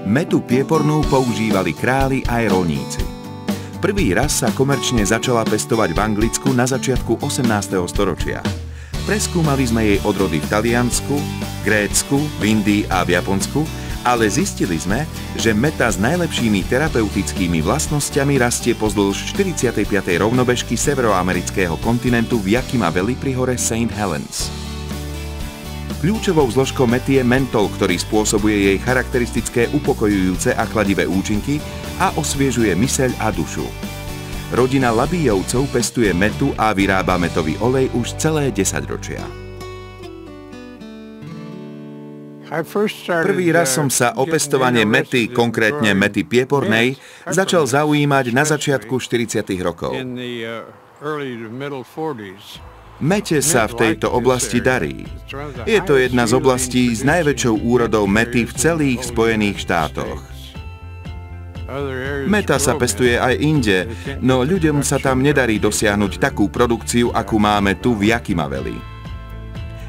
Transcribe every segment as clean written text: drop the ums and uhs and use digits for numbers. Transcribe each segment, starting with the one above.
Mätu piepornú používali králi aj rolníci. Prvý raz sa komerčne začala pestovať v Anglicku na začiatku 18. storočia. Preskúmali sme jej odrody v Taliansku, Grécku, v Indii a v Japonsku, ale zistili sme, že mäta s najlepšími terapeutickými vlastnosťami rastie pozdĺž 45. rovnobežky severoamerického kontinentu v Yakima Valley pri hore St. Helens. Kľúčovou zložkou mäty je mentol, ktorý spôsobuje jej charakteristické upokojujúce a kladivé účinky a osviežuje myseľ a dušu. Rodina Labijovcov pestuje mätu a vyrába mätový olej už celé 10 ročia. Prvý raz som sa o pestovanie mäty, konkrétne mäty piepornej, začal zaujímať na začiatku 40. rokov. Mäte sa v tejto oblasti darí. Je to jedna z oblastí s najväčšou úrodou mäty v celých Spojených štátoch. Mäta sa pestuje aj inde, no ľuďom sa tam nedarí dosiahnuť takú produkciu, akú máme tu v Yakima Valley.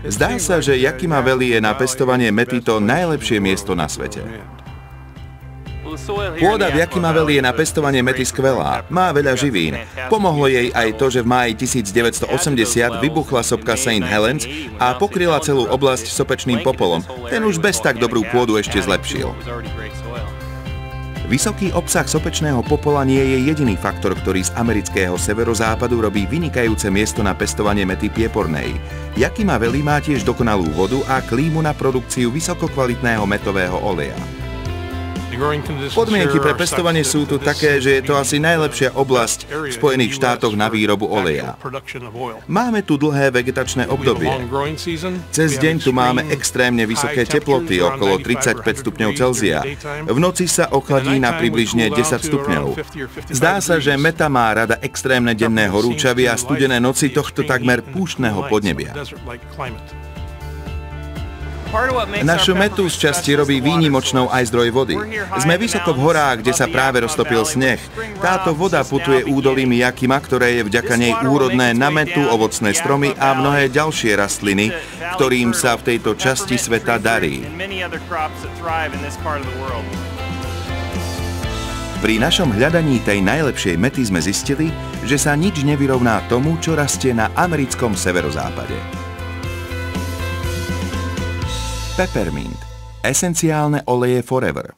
Zdá sa, že Yakima Valley je na pestovanie mäty to najlepšie miesto na svete. Pôda v Yakima Valley je na pestovanie mäty skvelá, má veľa živín. Pomohlo jej aj to, že v máji 1980 vybuchla sopka St. Helens a pokryla celú oblasť sopečným popolom. Ten už bez tak dobrú pôdu ešte zlepšil. Vysoký obsah sopečného popola nie je jediný faktor, ktorý z amerického severozápadu robí vynikajúce miesto na pestovanie mäty piepornej. Yakima Valley má tiež dokonalú vodu a klímu na produkciu vysokokvalitného mätového oleja. Podmienky pre pestovanie sú tu také, že je to asi najlepšia oblasť v Spojených štátoch na výrobu oleja. Máme tu dlhé vegetačné obdobie. Cez deň tu máme extrémne vysoké teploty, okolo 35 stupňov Celzia. V noci sa ochladí na približne 10 stupňov. Zdá sa, že mäta má rada extrémne denné horúčavy a studené noci tohto takmer púštneho podnebia. Našu mätu z časti robí výnimočnou aj zdroj vody. Sme vysoko v horách, kde sa práve roztopil sneh. Táto voda putuje údolím Yakima, ktoré je vďaka nej úrodné na mätu, ovocné stromy a mnohé ďalšie rastliny, ktorým sa v tejto časti sveta darí. Pri našom hľadaní tej najlepšej mäty sme zistili, že sa nič nevyrovná tomu, čo rastie na americkom severozápade. Peppermint. Esenciálne oleje Forever.